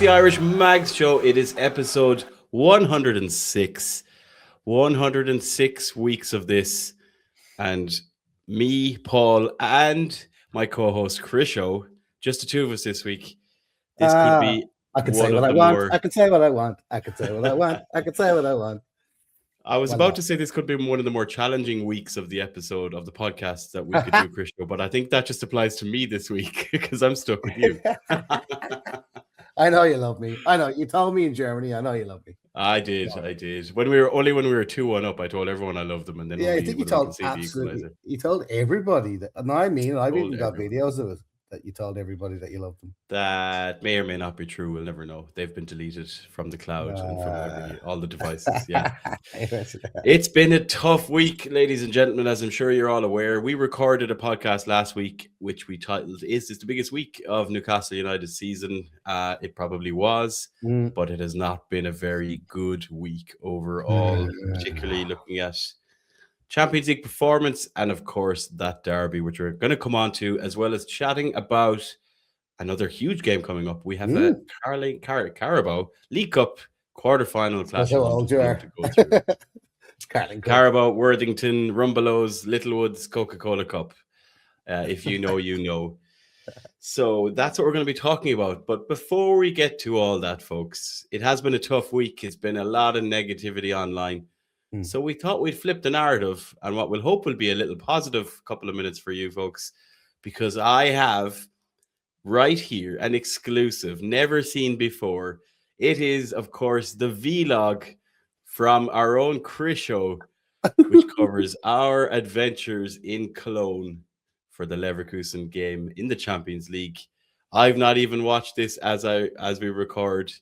the Irish Mags Show. It is episode 106. 106 weeks of this. And me, Paul, and my co-host Chrisho, just the two of us this week. This could be I can say what I want. I can say what I want. I can say what I want. I can say what I want. I was about to say this could be one of the more challenging weeks of the episode of the podcast that we could do, Chrisho, but I think that just applies to me this week because I'm stuck with you. I know you love me. I know you told me in Germany. I know you love me. I did. When we were 2-1 up, I told everyone I loved them, and then I think you told absolutely. You told everybody that. And I've even got videos of it. That you told everybody that you loved them. That may or may not be true. We'll never know. They've been deleted from the cloud and from all the devices. Yeah. It's been a tough week, ladies and gentlemen, as I'm sure you're all aware. We recorded a podcast last week, which we titled, Is This the Biggest Week of Newcastle United Season? It probably was, but it has not been a very good week overall, particularly looking at Champions League performance, and of course that derby, which we're going to come on to, as well as chatting about another huge game coming up. We have a Carabao League Cup quarter-final clash. That's how old you are. Carabao, Worthington, Rumbelows, Littlewoods, Coca-Cola Cup. If you know, you know. So that's what we're going to be talking about. But before we get to all that, folks, it has been a tough week. It's been a lot of negativity online. So we thought we'd flip the narrative, and what we'll hope will be a little positive couple of minutes for you folks, because I have right here an exclusive, never seen before. It is, of course, the vlog from our own Chrisho, which covers our adventures in Cologne for the Leverkusen game in the Champions League. I've not even watched this as we record,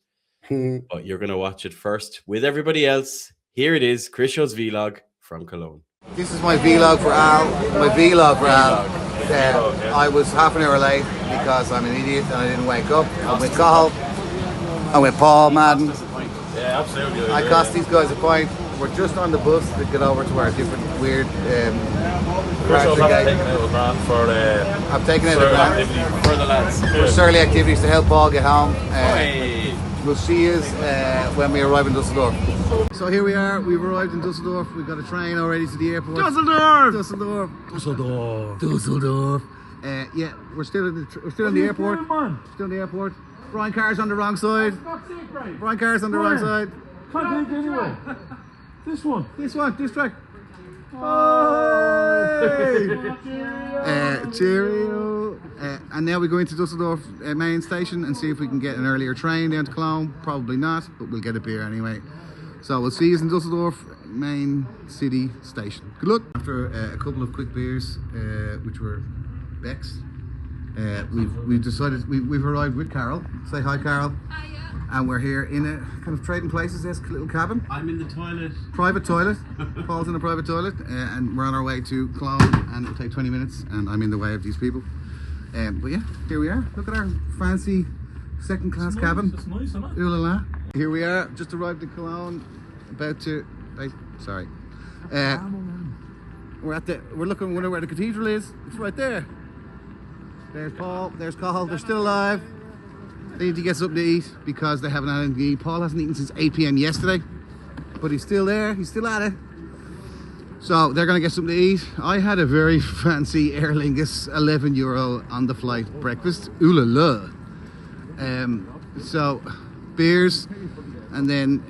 but you're going to watch it first with everybody else. Here it is, Chrisho's vlog from Cologne. This is my vlog for Al. I was half an hour late because I'm an idiot and I didn't wake up. I'm with Cahill. I'm with Paul Madden. Yeah, absolutely. I cost these guys a pint. We're just on the bus to get over to our different weird I've taken out a grant for the lads. For surly activities to help Paul get home. We'll see you when we arrive in Dusseldorf. So here we are. We've arrived in Dusseldorf. We've got a train already to the airport. Dusseldorf. Yeah, we're still in the airport. Still in the airport. Brian Carr's on the wrong side. Brian Carr's on the wrong side. Can't take it anyway. This track. Cheerio. And now we go into Dusseldorf main station and see if we can get an earlier train down to Cologne. Probably not, but we'll get a beer anyway. So we'll see you in Dusseldorf main city station. Good luck. After a couple of quick beers, which were Beck's, we've decided we've arrived with Carol. Say hi, Carol. Hiya. And we're here in a kind of trading places, this little cabin. I'm in the toilet. Private toilet. Paul's in a private toilet, and we're on our way to Cologne, and it'll take 20 minutes, and I'm in the way of these people. But yeah, here we are. Look at our fancy second-class cabin. It's nice, isn't it? Ooh la la. Here we are, just arrived in Cologne, about to. Sorry. We're looking, wondering where the cathedral is. It's right there. There's Paul. There's Cahill. They're still alive. They need to get something to eat because they haven't had anything to eat. Paul hasn't eaten since 8 p.m. yesterday, but he's still there. He's still at it. So they're going to get something to eat. I had a very fancy Aer Lingus €11 on the flight breakfast. Ooh la la. So beers, and then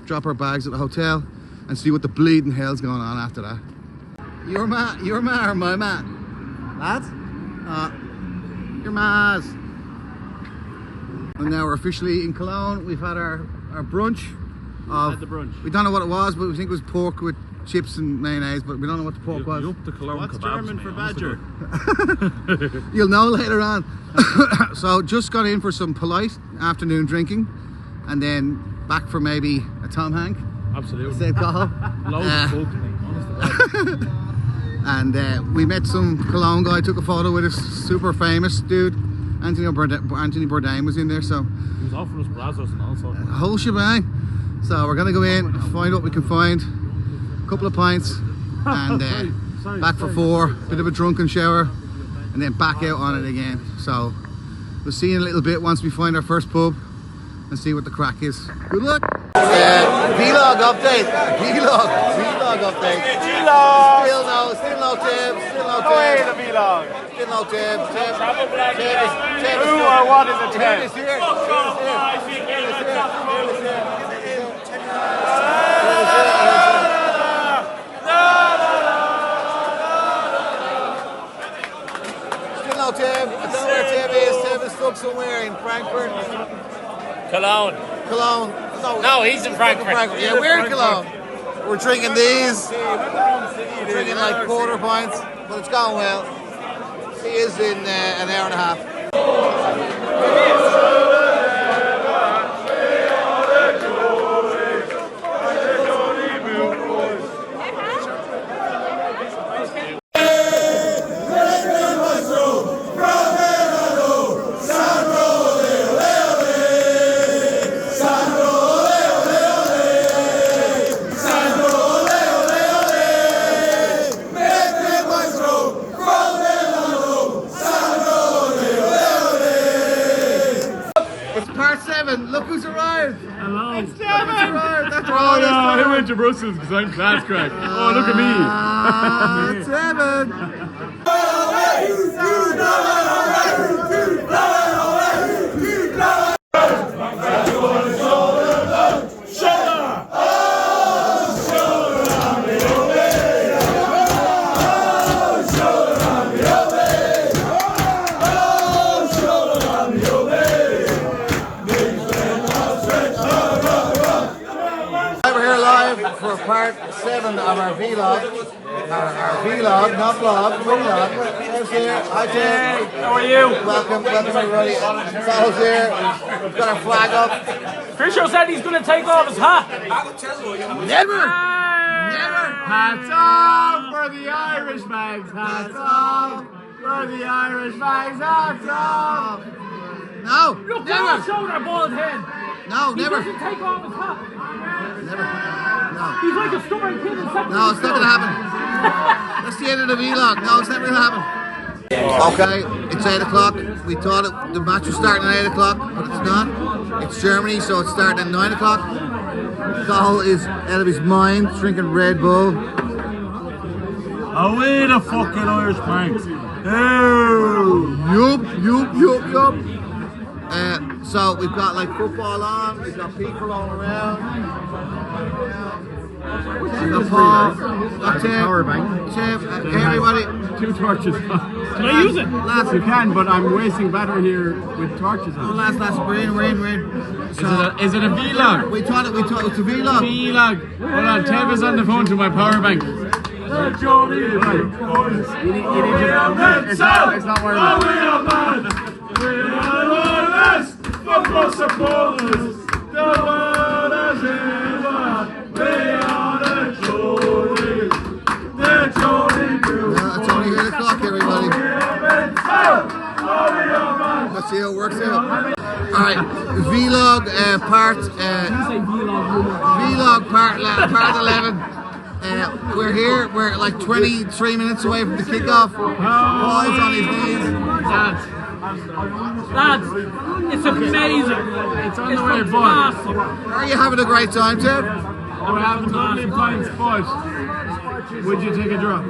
drop our bags at the hotel and see what the bleeding hell's going on after that. Your ma or my ma? Lads? Your ma's. And now we're officially in Cologne. We've had our brunch. We don't know what it was, but we think it was pork with chips and mayonnaise, but we don't know what the pork was. What's German for badger? You'll know later on. So just got in for some polite afternoon drinking, and then back for maybe a Tom Hank. Absolutely. Said Cahill. Loads of food. And we met some Cologne guy, took a photo with us, super famous dude. Anthony Bourdain was in there, so He was offering us brazzers and all sorts. a whole shebang. So we're gonna go in, find what we can find, a couple of pints, and back for 4, bit of a drunken shower, and then back out on it again. So we'll see you in a little bit once we find our first pub. and see what the crack is. Good luck. Vlog update. Vlog update. Still no Tim. Still no Tim. Away the vlog. Still no Tim. Tim Who or what is a Tim Tim? is here. Still no Tim. I don't know where Tim is. Tim is stuck somewhere in Frankfurt. Cologne. Cologne. No, he's in Frankfurt. Yeah, we're in Cologne. We're drinking these. We're drinking like quarter pints, but it's going well. He is in an hour and a half. Look who's arrived! Hello. It's arrived! That's Oh no, he went to Brussels because I'm class crack. Oh, look at me. It's Evan! For part 7 of our vlog. Our vlog, not vlog, vlog. There's here. Hi, Tim. How are you? Welcome everybody. Sal's here. We've got our flag up. Chrisho said he's going to take off his hat. Never! Hats off for the Irish bags. Hats off for the Irish bags. Hats off. No! Look, Never! show that bald head. No, He never! doesn't take off his hat. Never. He's like a stubborn kid in secondary No, it's not going to happen. That's the end of the vlog. No, it's never going to happen. Okay, it's 8 o'clock. We thought the match was starting at 8 o'clock, but it's not. It's Germany, so it's starting at 9 o'clock. Cahill is out of his mind, drinking Red Bull. Away the fucking Irish bags. Yup. So we've got like football on, we've got people all around. We've got Paul, we've got Tim, everybody. 2 torches. Can I use it? Lads, You can, but I'm wasting battery here with torches oh, on. lads, we're in. So Is it a vlog? we thought it's a vlog. Vlog. Hold on, Ted is on the phone to my power bank. It's not working. Football supporters, the world has ever. We are the Tories, the Tory group. Well, it's only 8 o'clock, everybody. Let's see how it works out. Alright, vlog part 11. We're here, we're like 23 minutes away from the kickoff. Paul's on his knees. Lads, it's amazing. It's on the way, boy. Are you having a great time, Ted? We're having lovely pints, but would you take a draw?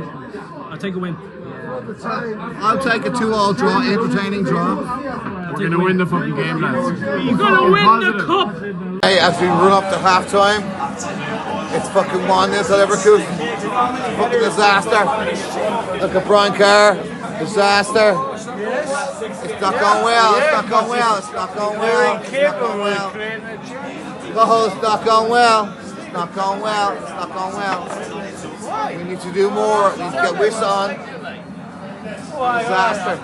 I'll take a win. I'll take a 2-all draw, entertaining draw. We're going to win the fucking game, lads. We're going to win the cup. Hey, as we run up to half time, it's fucking 1-0 to Leverkusen. Fucking disaster. Look at Brian Carr. Disaster. It's not going well. It's not going well. It's not going well. It's not going well. It's not going well. It's not going well. It's not going well. We need to do more. We need to get Wiss on. Disaster.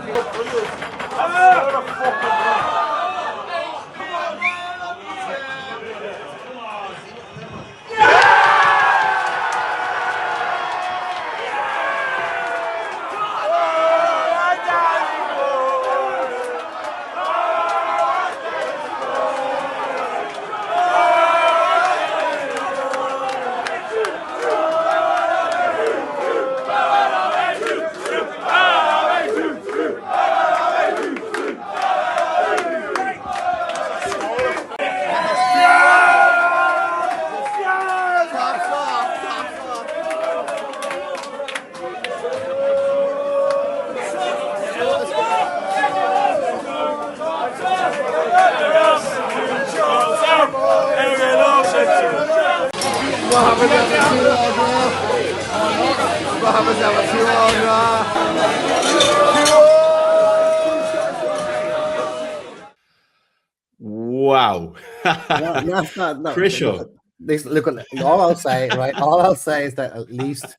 Wow. That's not. No, Chrisho. look, all I'll say, right? All I'll say is that at least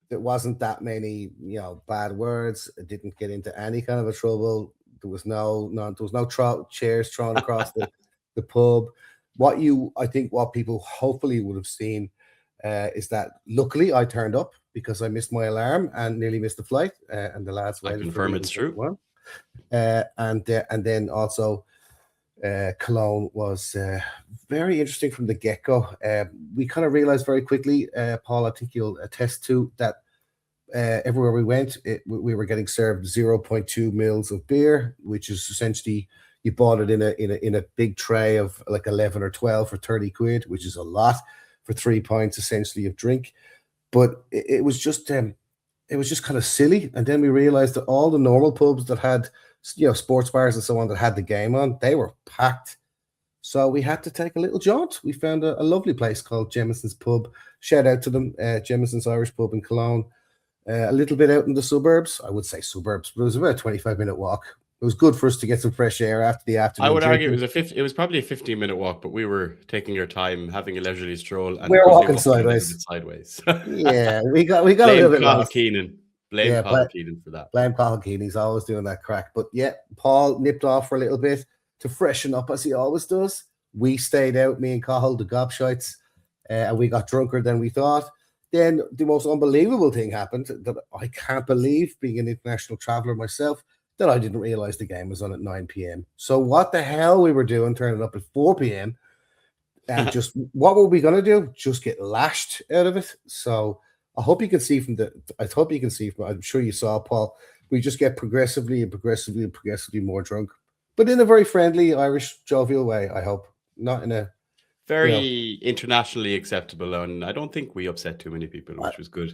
there wasn't that many, bad words. It didn't get into any kind of a trouble. There was no chairs thrown across the pub. I think what people hopefully would have seen is that luckily I turned up because I missed my alarm and nearly missed the flight, and the lads I waited confirm for me it's true. and then also Cologne was very interesting from the get-go. We kind of realized very quickly, Paul, I think you'll attest to that, everywhere we went, we were getting served 0.2 mils of beer, which is essentially you bought it in a big tray of like 11 or 12 for 30 quid, which is a lot for 3 pints essentially of drink. But it was just kind of silly. And then we realized that all the normal pubs that had sports bars and so on that had the game on, they were packed. So we had to take a little jaunt. We found a lovely place called Jemisin's Pub. Shout out to them, Jemisin's Irish Pub in Cologne. A little bit out in the suburbs. I would say suburbs, but it was about a 25-minute walk. It was good for us to get some fresh air after the afternoon. I would argue it was probably a 15-minute walk, but we were taking our time, having a leisurely stroll, and we were walking sideways. Yeah, we got a little bit lost. Blame Cathal Keenan for that. Blame Cathal Keenan. He's always doing that crack. But yeah, Paul nipped off for a little bit to freshen up as he always does. We stayed out, me and Cathal, the gobshites, and we got drunker than we thought. Then the most unbelievable thing happened that I can't believe, being an international traveller myself, that I didn't realize the game was on at 9 p.m. So what the hell we were doing turning up at 4 p.m. and just what were we going to do? Just get lashed out of it. So I hope you can see I'm sure you saw, Paul, we just get progressively more drunk, but in a very friendly Irish jovial way, I hope, not in a very internationally acceptable, and I don't think we upset too many people, which was good.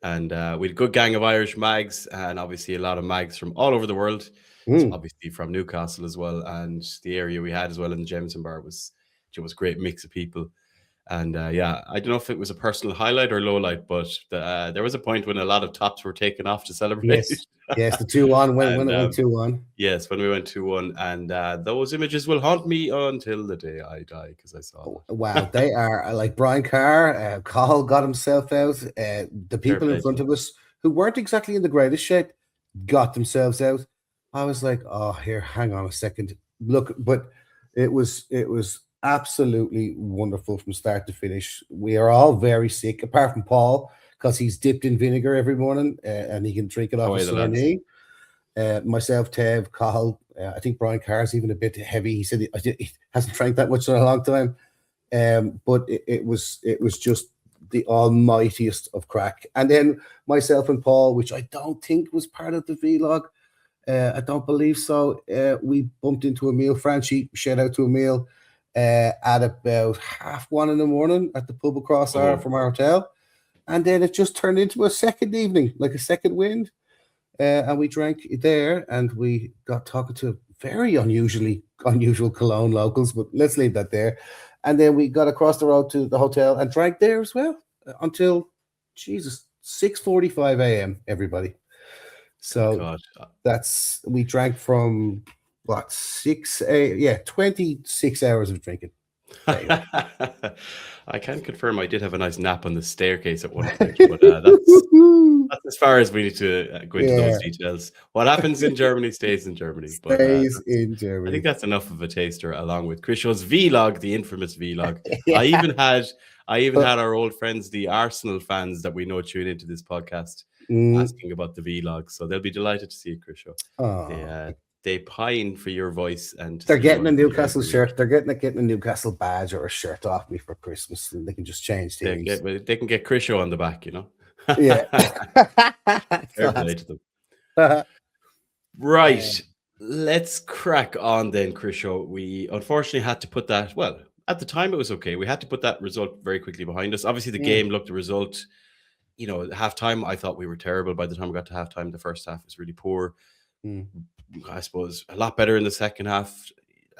And we had a good gang of Irish mags, and obviously a lot of mags from all over the world. So obviously from Newcastle as well, and the area we had as well in the Jameson bar was a great mix of people. And I don't know if it was a personal highlight or low light, but there was a point when a lot of tops were taken off to celebrate. Yes, the 2-1 when it went 2-1. Yes, when we went 2-1, and those images will haunt me until the day I die because I saw them. Wow, they are like Brian Carr. Cathal got himself out. The people in front of us who weren't exactly in the greatest shape got themselves out. I was like, oh, here, hang on a second. Look, but it was absolutely wonderful from start to finish. We are all very sick, apart from Paul, because he's dipped in vinegar every morning and he can drink it off his sore knee. Myself, Tev, Cathal, I think Brian Carr's even a bit heavy. He said he hasn't drank that much in a long time. But it was just the almightiest of crack. And then myself and Paul, which I don't think was part of the vlog, I don't believe so. We bumped into Emil Franchi, shout out to Emil, at about 1:30 in the morning at the pub across from our hotel. And then it just turned into a second evening, like a second wind. And we drank there, and we got talking to very unusual Cologne locals, but let's leave that there. And then we got across the road to the hotel and drank there as well until, 6:45 a.m., everybody. So we drank from 26 hours of drinking. I can confirm I did have a nice nap on the staircase at one point, but that's as far as we need to go into those details. What happens in Germany stays in Germany. Stays in Germany. I think that's enough of a taster, along with Chrisho's vlog, the infamous vlog. I even had our old friends, the Arsenal fans that we know tune into this podcast, asking about the vlog. So they'll be delighted to see it, Chrisho. They pine for your voice, and they're getting a Newcastle shirt. They're getting a Newcastle badge or a shirt off me for Christmas, and they can just change teams. They can get Chrisho on the back, Yeah. Fair play to them. Right. Let's crack on then, Chrisho. We unfortunately had to put that, well, at the time it was okay. We had to put that result very quickly behind us. Obviously, the game looked the result. Halftime, I thought we were terrible. By the time we got to halftime, the first half was really poor. I suppose a lot better in the second half.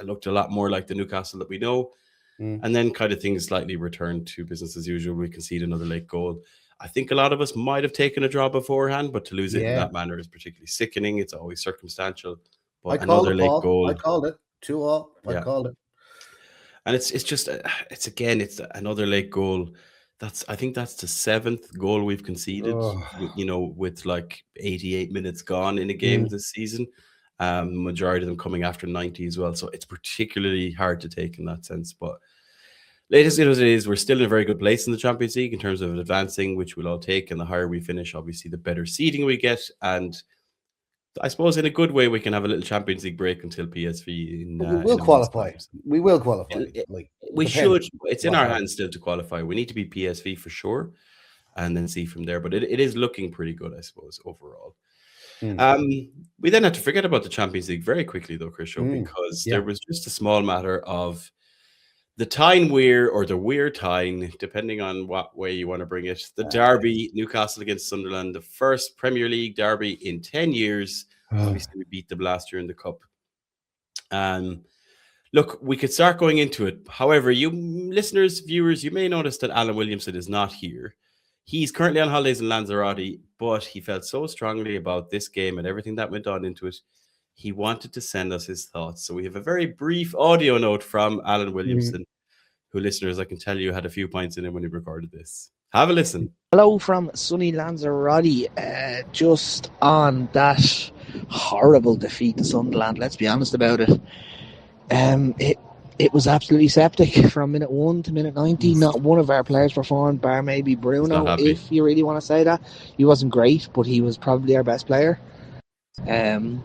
It looked a lot more like the Newcastle that we know. And then kind of things slightly return to business as usual. We concede another late goal. I think a lot of us might have taken a draw beforehand, but to lose it in that manner is particularly sickening. It's always circumstantial. But another late goal. I called it 2-2. I called it. And it's just it's another late goal. I think that's the 7th goal we've conceded, with like 88 minutes gone in a game this season. Majority of them coming after 90 as well. So it's particularly hard to take in that sense. But latest it is, we're still in a very good place in the Champions League in terms of advancing, which we'll all take. And the higher we finish, obviously, the better seeding we get. And I suppose in a good way, we can have a little Champions League break until PSV. We will qualify. We will qualify. We should. It's in our hands still to qualify. We need to be PSV for sure, and then see from there. But it is looking pretty good, I suppose, overall. We then had to forget about the Champions League very quickly, though, Chrisho, because there was just a small matter of the tying weir, or the weir tying, depending on what way you want to bring it. The derby, Newcastle against Sunderland, the first Premier League derby in 10 years. Obviously, we beat them last year in the Cup. Look, we could start going into it. However, you listeners, viewers, you may notice that Alan Williamson is not here. He's currently on holidays in Lanzarote, but he felt so strongly about this game and everything that went on into it. He wanted to send us his thoughts. So we have a very brief audio note from Alan Williamson, who, listeners, I can tell you, had a few points in him when he recorded this. Have a listen. Hello from sunny Lanzarote. Just on that horrible defeat to Sunderland, let's be honest about it. It was absolutely septic from minute 1 to minute 90. Not one of our players performed, bar maybe Bruno, if you really want to say that. He wasn't great, but he was probably our best player. The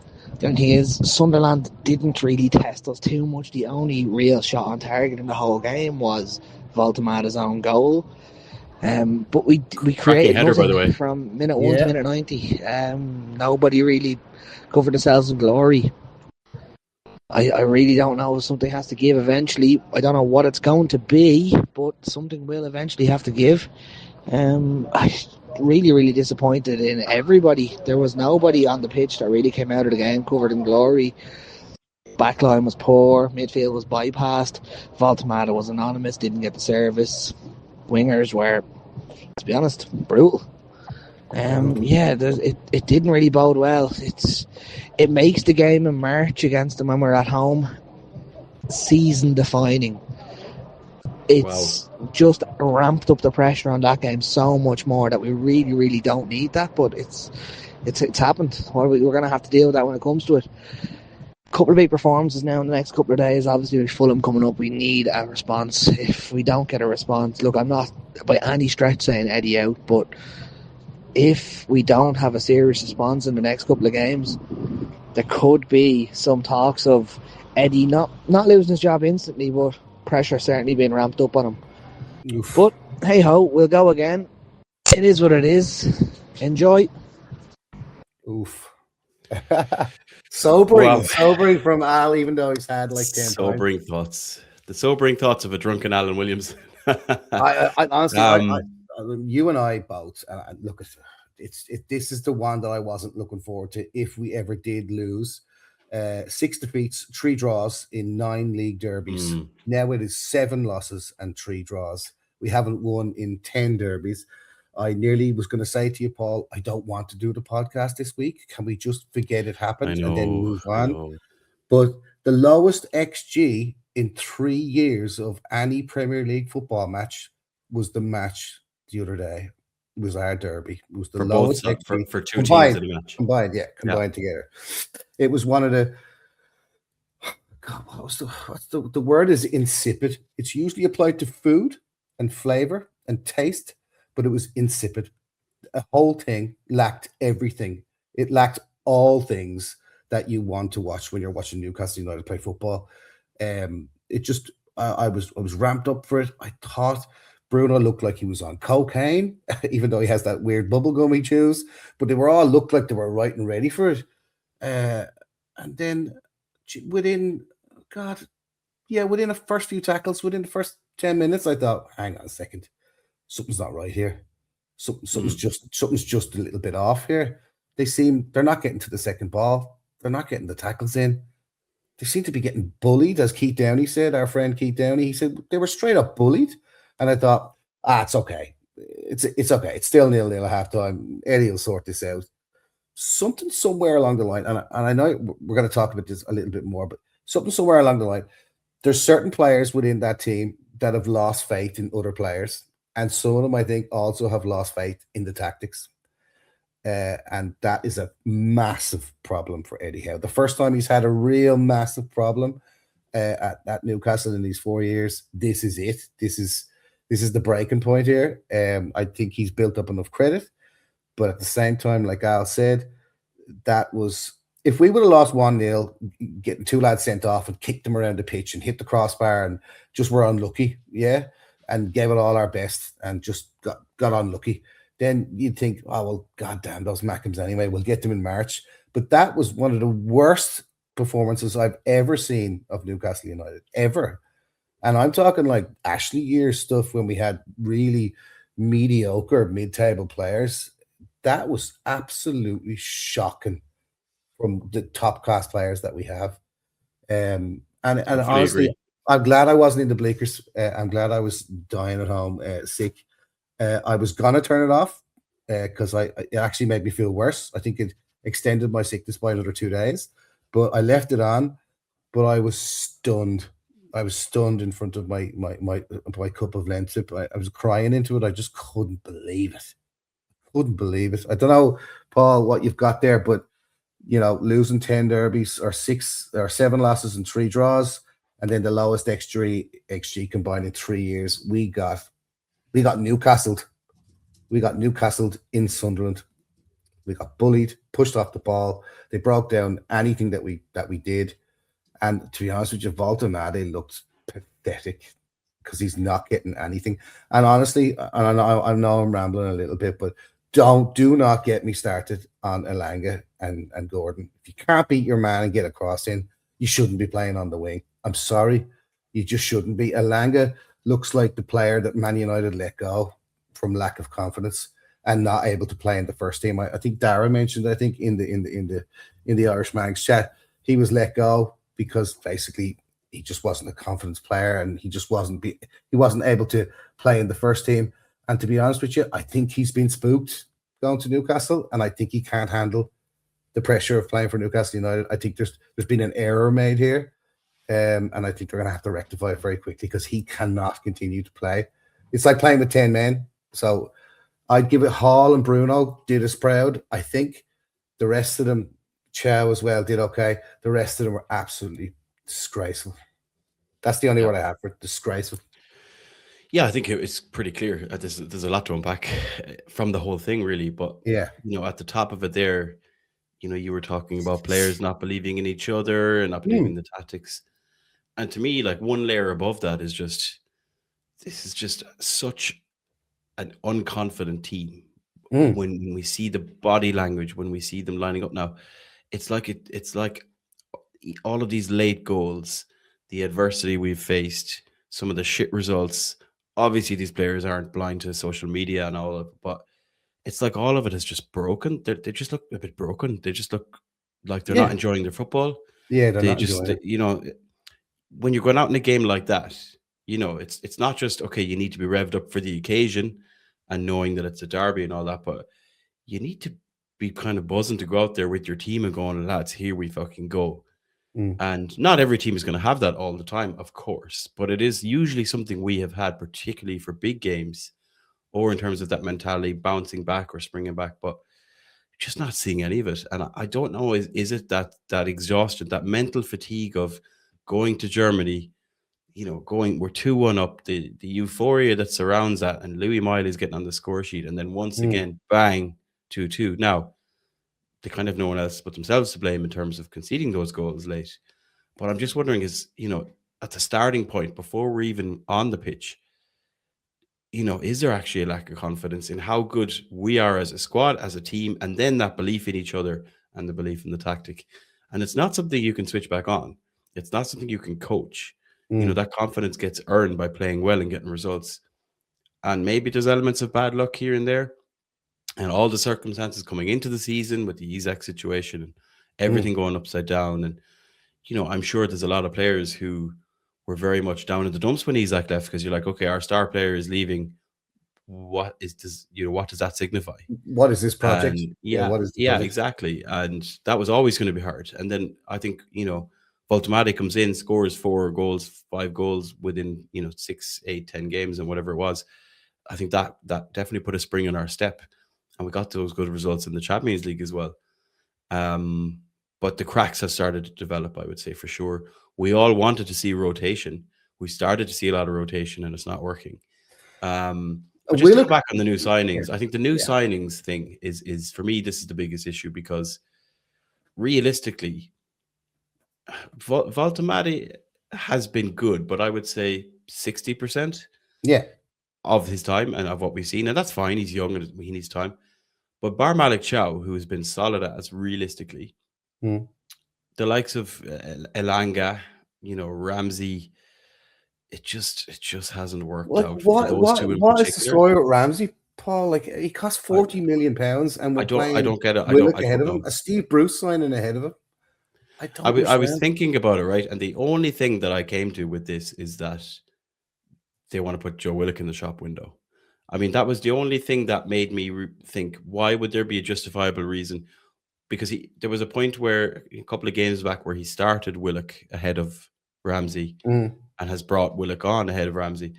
only thing is, Sunderland didn't really test us too much. The only real shot on target in the whole game was Voltemada's own goal. But we created header, by the way, from minute 1 to minute 90. Nobody really covered themselves in glory. I really don't know if something has to give eventually. I don't know what it's going to be, but something will eventually have to give. I really disappointed in everybody. There was nobody on the pitch that really came out of the game covered in glory. Backline was poor, midfield was bypassed, Voltemada was anonymous, didn't get the service. Wingers were, to be honest, brutal. It didn't really bode well. It makes the game in March against them when we're at home season defining. It's just ramped up the pressure on that game so much more that we really don't need that. But it's happened. We're going to have to deal with that when it comes to it. Couple of big performances now in the next couple of days. Obviously, with Fulham coming up, we need a response. If we don't get a response, look, I'm not by any stretch saying Eddie out, but if we don't have a serious response in the next couple of games, there could be some talks of Eddie not losing his job instantly, but pressure certainly being ramped up on him. Oof. But hey ho, we'll go again. It is what it is. Enjoy. Oof. Sobering from Al, even though he's had like 10 sobering times. Thoughts. The sobering thoughts of a drunken Alan Williams. I honestly, you and I both, look, this is the one that I wasn't looking forward to if we ever did lose. 6 defeats, 3 draws in 9 league derbies. Now it is 7 losses and 3 draws. We haven't won in 10 derbies. I nearly was going to say to you, Paul, I don't want to do the podcast this week. Can we just forget it happened and then move on? But the lowest XG in 3 years of any Premier League football match was the match the other day. It was our derby. It was the for lowest both, for 2 teams in a match. Combined together. It was one of the. God, what's the word is insipid. It's usually applied to food and flavor and taste, but it was insipid. The whole thing lacked everything. It lacked all things that you want to watch when you're watching Newcastle United play football. It just, I was ramped up for it. I thought Bruno looked like he was on cocaine, even though he has that weird bubblegum he chews. But they were all looked like they were right and ready for it. And then within the first few tackles, within the first 10 minutes, I thought, hang on a second, something's not right here. Something's just a little bit off here. They're not getting to the second ball. They're not getting the tackles in. they seem to be getting bullied, as Keith Downey said, our friend Keith Downey. He said they were straight up bullied. And I thought, it's okay. It's okay. It's still 0-0 at halftime. Eddie will sort this out. Something somewhere along the line, and I know we're going to talk about this a little bit more, but something somewhere along the line, there's certain players within that team that have lost faith in other players. And some of them, I think, also have lost faith in the tactics. And that is a massive problem for Eddie Howe. The first time he's had a real massive problem at Newcastle in these 4 years, this is it. This is the breaking point here. I think he's built up enough credit. But at the same time, like Al said, that was, if we would have lost 1-0, getting 2 lads sent off and kicked them around the pitch and hit the crossbar and just were unlucky, and gave it all our best and just got unlucky, then you'd think, oh, well, goddamn, those Mackems anyway, we'll get them in March. But that was one of the worst performances I've ever seen of Newcastle United, ever. And I'm talking like Ashley year stuff when we had really mediocre mid-table players. That was absolutely shocking from the top-class players that we have. And honestly, agree. I'm glad I wasn't in the bleakers. I'm glad I was dying at home, sick. I was going to turn it off because it actually made me feel worse. I think it extended my sickness by another 2 days. But I left it on, but I was stunned. I was stunned in front of my cup of Leinster. I was crying into it. I just couldn't believe it. Couldn't believe it. I don't know, Paul, what you've got there, but losing 10 derbies or 6 or 7 losses and 3 draws, and then the lowest XG combined in 3 years. We got Newcastled. We got Newcastled in Sunderland. We got bullied, pushed off the ball. They broke down anything that we did. And to be honest with you, Voltonade looked pathetic because he's not getting anything. And honestly, I know I'm rambling a little bit, but do not get me started on Elanga and Gordon. If you can't beat your man and get a cross in, you shouldn't be playing on the wing. I'm sorry. You just shouldn't be. Elanga looks like the player that Man United let go from lack of confidence and not able to play in the first team. I think Dara mentioned, I think in the Irish Mags chat, he was let go because basically he just wasn't a confidence player and he wasn't able to play in the first team. And to be honest with you, I think he's been spooked going to Newcastle, and I think he can't handle the pressure of playing for Newcastle United. I think there's been an error made here, and I think they're going to have to rectify it very quickly because he cannot continue to play. It's like playing with 10 men. So I'd give it Hall and Bruno did us proud. I think the rest of them, Chow as well, did okay. The rest of them were absolutely disgraceful. That's the only word I have for it, disgraceful. Yeah, I think it's pretty clear. There's a lot to unpack from the whole thing, really. But at the top of it there, you were talking about players not believing in each other and not believing in the tactics. And to me, like one layer above that is this is just such an unconfident team. When we see the body language, when we see them lining up now, it's like all of these late goals, the adversity we've faced, some of the shit results. Obviously, these players aren't blind to social media and all of it, but it's like all of it is just broken. They just look a bit broken. They just look like they're not enjoying their football. Yeah, they're not enjoying it. When you're going out in a game like that, it's not just, okay, you need to be revved up for the occasion and knowing that it's a derby and all that, but you need to be kind of buzzing to go out there with your team and going, lads, here we fucking go. And not every team is going to have that all the time, of course, but it is usually something we have had, particularly for big games or in terms of that mentality, bouncing back or springing back, but just not seeing any of it. And I don't know, is it that exhaustion, that mental fatigue of going to Germany, we're 2-1 up, the euphoria that surrounds that, and Louis Miley's getting on the score sheet, and then once again, bang, 2-2. Now, they kind of no one else but themselves to blame in terms of conceding those goals late. But I'm just wondering is, at the starting point, before we're even on the pitch, is there actually a lack of confidence in how good we are as a squad, as a team, and then that belief in each other and the belief in the tactic? And it's not something you can switch back on. It's not something you can coach. That confidence gets earned by playing well and getting results. And maybe there's elements of bad luck here and there. And all the circumstances coming into the season with the Isaac situation and everything going upside down. And, you know, I'm sure there's a lot of players who were very much down in the dumps when Isaac left, because you're like, okay, our star player is leaving. What is this? You know, what does that signify? What is this project? And What is the yeah, project? exactly. And that was always going to be hard. And then I think, you know, Voltamati comes in, scores 4 goals, 5 goals within, you know, 6, 8, 10 games and whatever it was. I think that definitely put a spring in our step, and we got those good results in the Champions League as well. But the cracks have started to develop, I would say, for sure. We all wanted to see rotation. We started to see a lot of rotation, and it's not working. But just to go back on the new signings, I think the new signings thing is for me, this is the biggest issue, because realistically, Voltamati has been good, but I would say 60% of his time and of what we've seen, and that's fine. He's young and he needs time. But Bar Malik Chow, who has been solid as realistically, the likes of Elanga, you know, Ramsey, it just hasn't worked out for those two in what particular. is the story with Ramsey, Paul? Like, he cost 40 million pounds, and we're I don't get it. Willock ahead of him. A Steve Bruce signing ahead of him. I was thinking about it, right? And the only thing that I came to with this is that they want to put Joe Willock in the shop window. I mean, that was the only thing that made me think, why would there be a justifiable reason? Because there was a point where a couple of games back where he started Willock ahead of Ramsey and has brought Willock on ahead of Ramsey.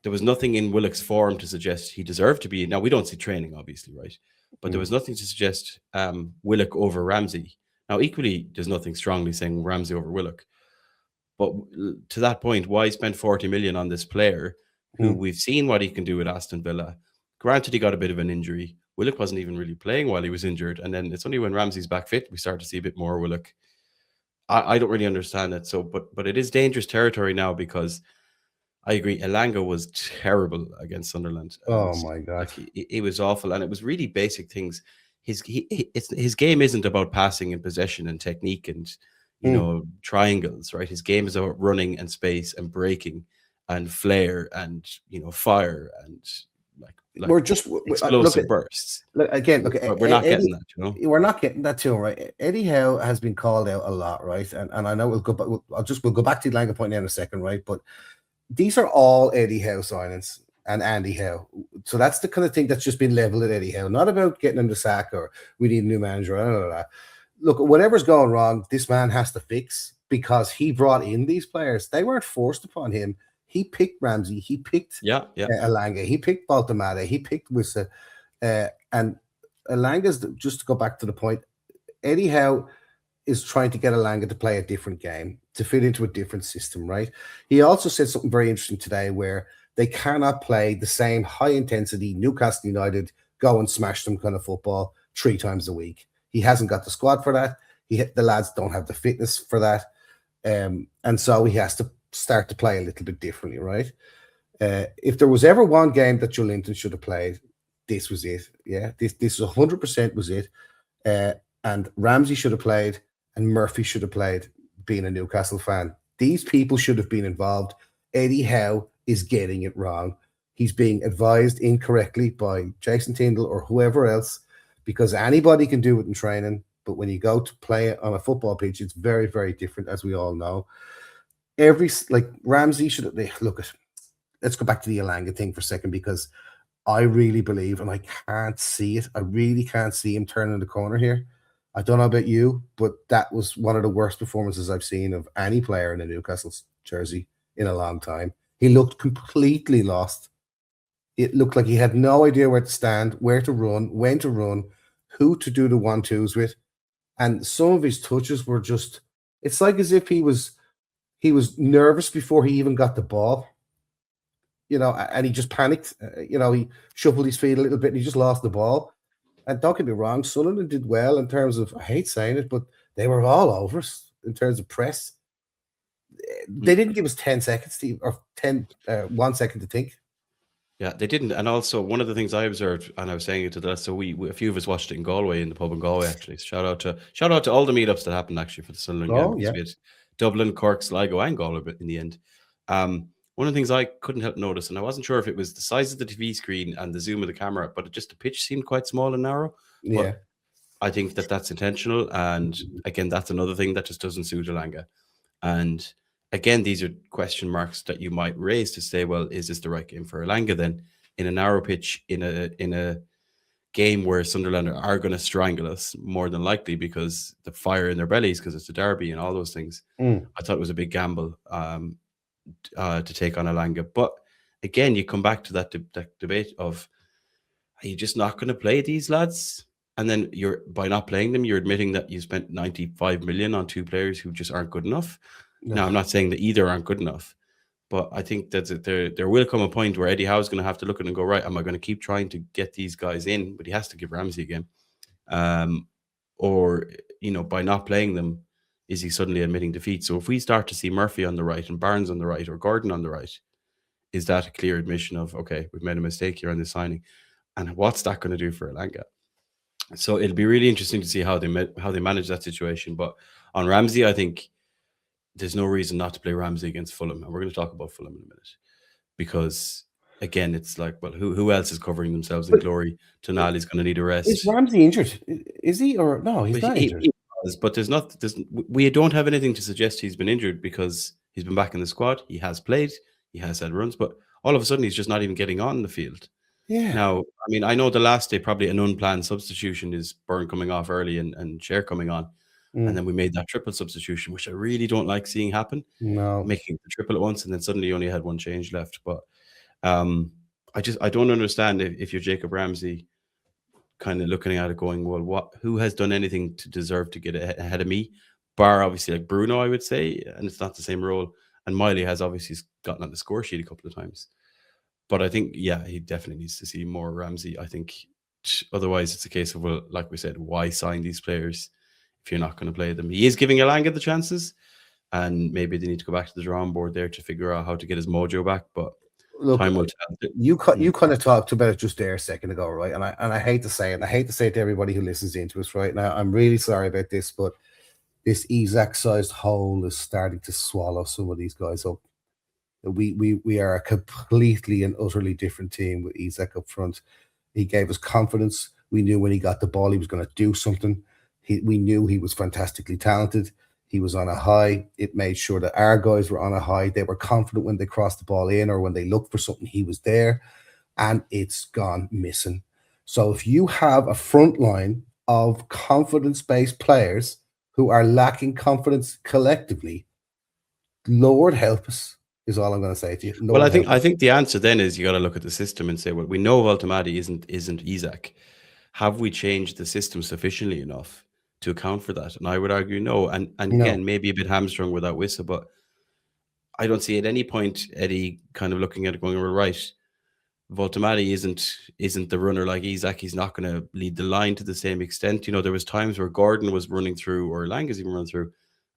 There was nothing in Willock's form to suggest he deserved to be. Now, we don't see training, obviously, right? But there was nothing to suggest Willock over Ramsey. Now, equally, there's nothing strongly saying Ramsey over Willock. But to that point, why spend 40 million on this player who we've seen what he can do at Aston Villa? Granted, he got a bit of an injury. Willock wasn't even really playing while he was injured. And then it's only when Ramsey's back fit, we start to see a bit more Willock. I don't really understand it. So, but it is dangerous territory now, because I agree, Elanga was terrible against Sunderland. Oh my God. Like, it was awful. And it was really basic things. His game isn't about passing and possession and technique and, you know, triangles, right? His game is about running and space and breaking and flair and, you know, fire and like we're just explosive bursts. We're not getting that, you know. We're not getting that too, right? Eddie Howe has been called out a lot, right? And I know we'll go back to the Elanga point in a second, right? But these are all Eddie Howe signings and Andy Howe. So that's the kind of thing that's just been leveled at Eddie Howe, not about getting him the sack or we need a new manager. Blah, blah, blah. Look, whatever's going wrong, this man has to fix, because he brought in these players. They weren't forced upon him. He picked Ramsey. He picked Elanga. He picked Baltamade. He picked Wissa. And Elanga's, just to go back to the point, Eddie Howe is trying to get Elanga to play a different game, to fit into a different system, right? He also said something very interesting today, where they cannot play the same high-intensity Newcastle United, go and smash them kind of football 3 times a week. He hasn't got the squad for that. The lads don't have the fitness for that. And so he has to start to play a little bit differently, right? If there was ever one game that Joe Linton should have played, this was it. Yeah, this 100% was it. And Ramsey should have played, and Murphy should have played, being a Newcastle fan. These people should have been involved. Eddie Howe is getting it wrong. He's being advised incorrectly by Jason Tyndall or whoever else, because anybody can do it in training, but when you go to play it on a football pitch, it's very, very different, as we all know. Ramsey should look at. Let's go back to the Elanga thing for a second, because I really believe, and I can't see it, I really can't see him turning the corner here. I don't know about you, but that was one of the worst performances I've seen of any player in a Newcastle jersey in a long time. He looked completely lost. It looked like he had no idea where to stand, where to run, when to run, who to do the 1-2s with. And some of his touches were just, it's like as if he was nervous before he even got the ball, you know, and he just panicked. You know, he shuffled his feet a little bit and he just lost the ball. And don't get me wrong, Sunderland did well in terms of, I hate saying it, but they were all over us in terms of press. They didn't give us 10 seconds or 1 second to think. Yeah, they didn't. And also, one of the things I observed, and I was saying it to the, so a few of us watched it in Galway, in the pub in Galway, actually. Shout out to all the meetups that happened, actually, for the Sunderland game. Yeah. We had Dublin, Cork, Sligo, and Galway in the end. One of the things I couldn't help notice, and I wasn't sure if it was the size of the TV screen and the zoom of the camera, but the pitch seemed quite small and narrow. Yeah. But I think that that's intentional, and again, that's another thing that just doesn't suit Elanga. And again, these are question marks that you might raise to say, well, is this the right game for Elanga then? In a narrow pitch, in a game where Sunderland are going to strangle us more than likely because the fire in their bellies, because it's a derby and all those things. I thought it was a big gamble to take on Elanga. But again, you come back to that debate of, are you just not going to play these lads? And then by not playing them, you're admitting that you spent 95 million on two players who just aren't good enough. No. Now, I'm not saying that either aren't good enough, but I think that there will come a point where Eddie Howe's going to have to look at it and go, right, am I going to keep trying to get these guys in? But he has to give Ramsey a game. Or, by not playing them, is he suddenly admitting defeat? So if we start to see Murphy on the right and Barnes on the right or Gordon on the right, is that a clear admission of, okay, we've made a mistake here on this signing? And what's that going to do for Elanga? So it'll be really interesting to see how they manage that situation. But on Ramsey, I think there's no reason not to play Ramsey against Fulham. And we're going to talk about Fulham in a minute. Because, again, it's like, well, who else is covering themselves in glory? Tonali's going to need a rest. Is Ramsey injured? Is he? Or no, he's not injured. He was, but we don't have anything to suggest he's been injured because he's been back in the squad. He has played. He has had runs. But all of a sudden, he's just not even getting on the field. Yeah. Now, I mean, I know the last day, probably an unplanned substitution is Byrne coming off early and Cher coming on. And then we made that triple substitution, which I really don't like seeing happen. No. Making the triple at once, and then suddenly you only had one change left. But I don't understand if you're Jacob Ramsey kind of looking at it going, well, who has done anything to deserve to get ahead of me? Bar, obviously, like Bruno, I would say, and it's not the same role. And Miley has obviously gotten on the score sheet a couple of times. But I think, yeah, he definitely needs to see more Ramsey. I think otherwise it's a case of, well, like we said, why sign these players if you're not going to play them? He is giving Elanga the chances, and maybe they need to go back to the drawing board there to figure out how to get his mojo back. But look, time will tell. You kind of talked about it just there a second ago, right? And I hate to say it, and I hate to say it to everybody who listens into us right now. I'm really sorry about this, but this Isak-sized hole is starting to swallow some of these guys up. We are a completely and utterly different team with Isak up front. He gave us confidence. We knew when he got the ball he was going to do something. We knew he was fantastically talented. He was on a high. It made sure that our guys were on a high. They were confident when they crossed the ball in or when they looked for something, he was there. And it's gone missing. So if you have a front line of confidence-based players who are lacking confidence collectively, Lord help us. Is all I'm going to say to you. Well, I think the answer then is you got to look at the system and say, well, we know Voltamati isn't Isak. Have we changed the system sufficiently enough to account for that? And I would argue no. And No. Again, maybe a bit hamstrung without Wissa, but I don't see at any point Eddie kind of looking at it going, well, right, Voltamati isn't the runner like Isak. He's not going to lead the line to the same extent. There was times where Gordon was running through, or Langa's even run through,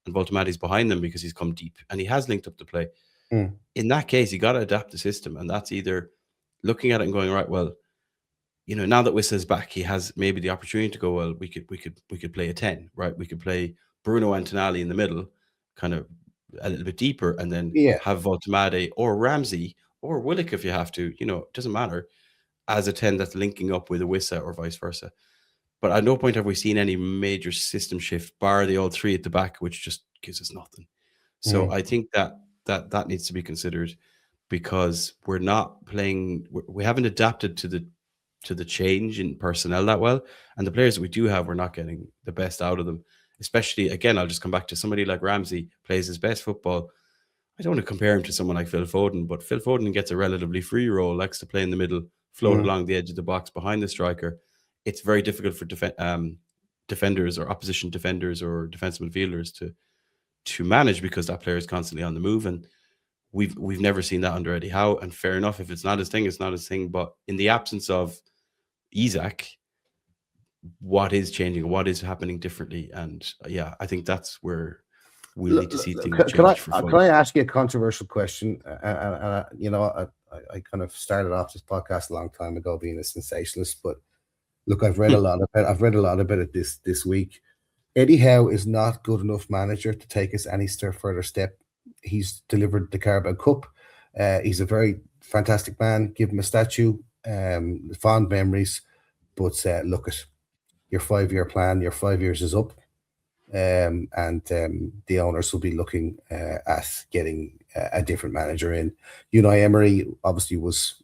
and Voltamati's behind them because he's come deep and he has linked up the play. In that case, you got to adapt the system, and that's either looking at it and going, right, well, now that Wissa's back, he has maybe the opportunity to go, well, we could play a 10, right? We could play Bruno and Tonali in the middle, kind of a little bit deeper, and then have Voltamati or Ramsey or Willock if you have to. It doesn't matter, as a 10 that's linking up with a Wissa or vice versa. But at no point have we seen any major system shift, bar the old three at the back, which just gives us nothing. So I think that needs to be considered, because we're not playing. We haven't adapted to the change in personnel that well, and the players that we do have, we're not getting the best out of them. Especially, again, I'll just come back to somebody like Ramsey plays his best football. I don't want to compare him to someone like Phil Foden, but Phil Foden gets a relatively free role, likes to play in the middle, float along the edge of the box behind the striker. It's very difficult for defenders or opposition defenders or defensive midfielders to manage, because that player is constantly on the move, and we've never seen that under Eddie Howe. And fair enough, if it's not his thing, it's not his thing. But in the absence of Isak, what is changing? What is happening differently? And yeah, I think that's where we need to see things change. Can I ask you a controversial question? I kind of started off this podcast a long time ago being a sensationalist, but look, I've read a lot about it this week. Eddie Howe is not good enough manager to take us any further step. He's delivered the Carabao Cup. He's a very fantastic man. Give him a statue. Fond memories. But look, your 5-year plan, your 5 years is up, and the owners will be looking at getting a different manager in. Unai Emery obviously was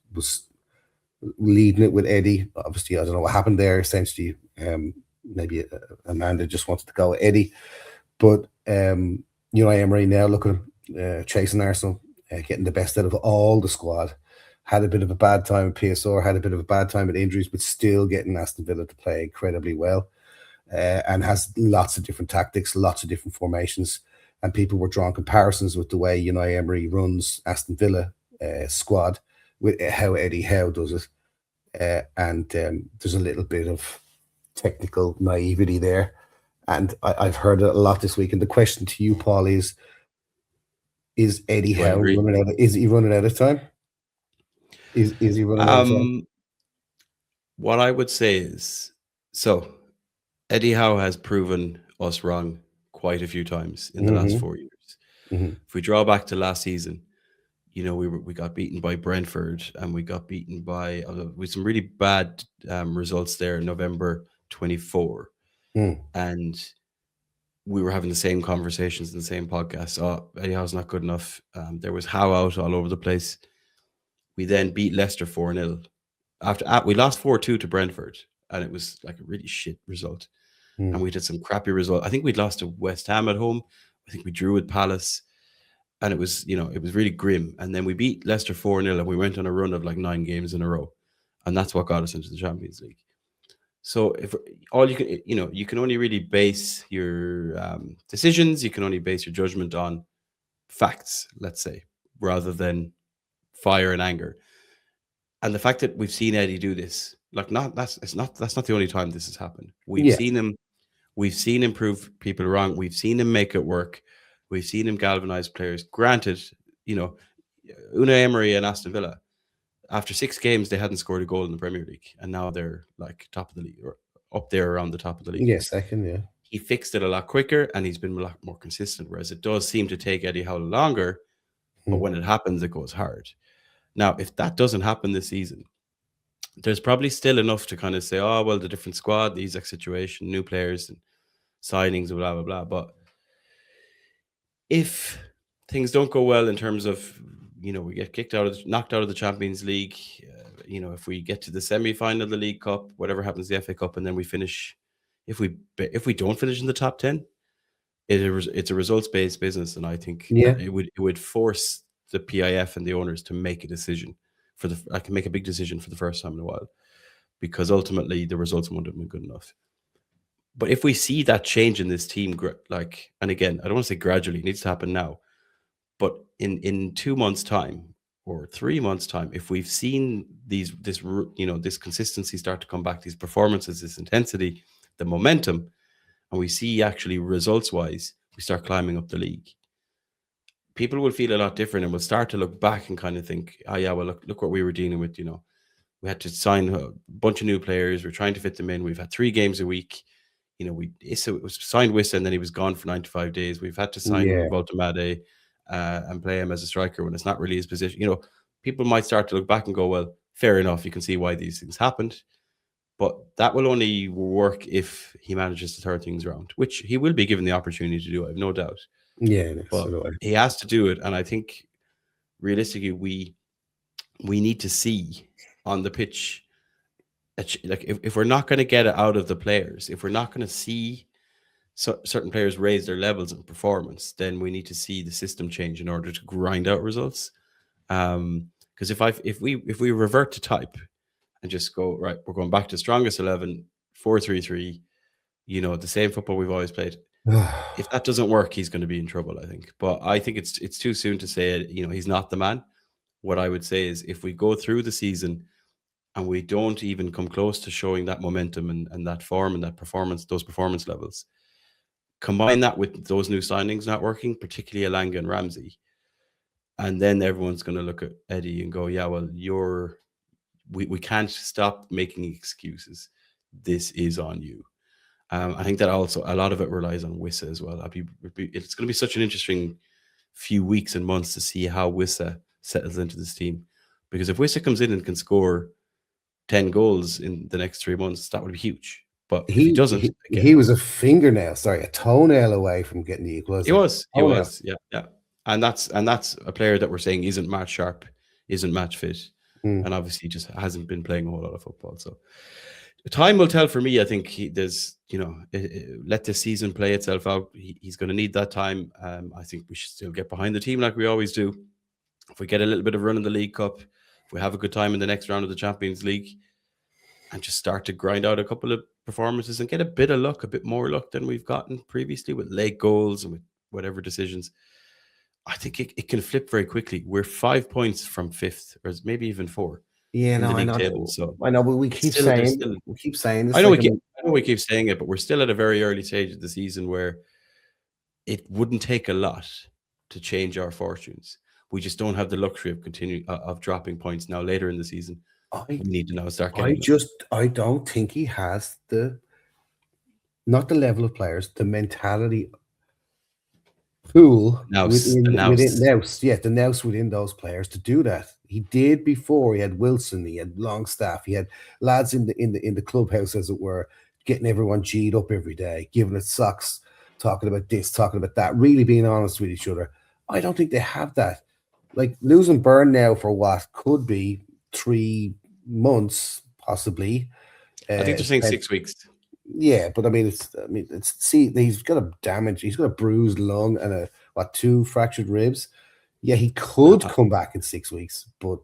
leading it with Eddie. Obviously, I don't know what happened there. Essentially, maybe Amanda just wanted to go with Eddie, but Unai Emery now looking chasing Arsenal, getting the best out of all the squad. Had a bit of a bad time at PSR, had a bit of a bad time with injuries, but still getting Aston Villa to play incredibly well, and has lots of different tactics, lots of different formations. And people were drawing comparisons with the way Unai Emery runs Aston Villa squad with how Eddie Howe does it. And there's a little bit of technical naivety there. And I've heard it a lot this week. And the question to you, Paul, is Eddie Howe running out? Is he running out of time? Is he running out of time? What I would say is, so Eddie Howe has proven us wrong quite a few times in the last 4 years. If we draw back to last season, you know, we got beaten by Brentford, and we got beaten by with some really bad results there in November 24. And we were having the same conversations in the same podcast. Oh, Eddie Howe's not good enough. There was Howe out all over the place. We then beat Leicester 4-0. After we lost 4-2 to Brentford, and it was like a really shit result. And we did some crappy result. I think we'd lost to West Ham at home. I think we drew with Palace, and it was, you know, it was really grim. And then we beat Leicester 4-0, and we went on a run of like 9 games in a row, and that's what got us into the Champions League. So if all you can, you know, you can only really base your decisions, you can only base your judgment on facts, let's say, rather than fire and anger. And the fact that we've seen Eddie do this, like, that's not the only time this has happened. We've seen him prove people wrong. We've seen him make it work. We've seen him galvanize players. Granted, you know, Unai Emery and Aston Villa, after 6 games, they hadn't scored a goal in the Premier League, and now they're like top of the league, or up there around the top of the league. Yeah, second, yeah. He fixed it a lot quicker, and he's been a lot more consistent, whereas it does seem to take Eddie Howe longer, but when it happens, it goes hard. Now, if that doesn't happen this season, there's probably still enough to kind of say, oh, well, the different squad, the exact situation, new players and signings, blah, blah, blah. But if things don't go well in terms of, you know, we get knocked out of the Champions League, you know, if we get to the semi-final of the League Cup, whatever happens, the FA Cup, and then we finish, if we don't finish in the top 10, it's a results-based business, and I think it would force the PIF and the owners to make a decision make a big decision for the first time in a while, because ultimately the results won't have been good enough. But if we see that change in this team, like, and again, I don't want to say gradually, it needs to happen now, but in 2 months' time or 3 months' time, if we've seen this consistency start to come back, these performances, this intensity, the momentum, and we see actually results-wise, we start climbing up the league, people will feel a lot different, and will start to look back and kind of think, oh yeah, well, look what we were dealing with. You know, we had to sign a bunch of new players. We're trying to fit them in. We've had 3 games a week. You know, Issa was signed Wissa, and then he was gone for 95 days. We've had to sign Voltemade and play him as a striker when it's not really his position. You know, people might start to look back and go, well, fair enough. You can see why these things happened. But that will only work if he manages to turn things around, which he will be given the opportunity to do, I have no doubt. Yeah, but he has to do it, and I think realistically, we need to see on the pitch, like, if we're not going to get it out of the players, if we're not going to see certain players raise their levels of performance, then we need to see the system change in order to grind out results. Because if we revert to type and just go, right, we're going back to strongest 11, 4-3-3, you know, the same football we've always played. If that doesn't work, he's going to be in trouble, I think. But I think it's too soon to say, you know, he's not the man. What I would say is, if we go through the season and we don't even come close to showing that momentum and that form and that performance, those performance levels, combine that with those new signings not working, particularly Elanga and Ramsey, and then everyone's going to look at Eddie and go, yeah, well, we can't stop making excuses. This is on you. I think that also a lot of it relies on Wissa as well. It's going to be such an interesting few weeks and months to see how Wissa settles into this team. Because if Wissa comes in and can score 10 goals in the next 3 months, that would be huge. But if he doesn't, he was a toenail away from getting the equaliser. He was, yeah. And that's a player that we're saying isn't match sharp, isn't match fit, and obviously just hasn't been playing a whole lot of football. So time will tell for me. I think let the season play itself out. He's going to need that time. I think we should still get behind the team like we always do. If we get a little bit of run in the League Cup, if we have a good time in the next round of the Champions League, and just start to grind out a couple of performances and get a bit of luck, a bit more luck than we've gotten previously with late goals and with whatever decisions, I think it can flip very quickly. We're 5 points from 5th, or maybe even 4. Yeah, no, I know. Table, so I know, but we keep saying this. I know we keep saying it, but we're still at a very early stage of the season where it wouldn't take a lot to change our fortunes. We just don't have the luxury of dropping points now later in the season. We need to now start getting I don't think he has not the level of players, the mentality pool within Nous. Yeah, the Nous within those players to do that. He did before. He had Wilson, he had Longstaff, he had lads in the clubhouse, as it were, getting everyone G'd up every day, giving it sucks, talking about this, talking about that, really being honest with each other. I don't think they have that. Like losing Byrne now for what could be 3 months, possibly. I think they're saying 6 weeks. Yeah, but he's got a bruised lung and 2 fractured ribs. Yeah, he could come back in 6 weeks, but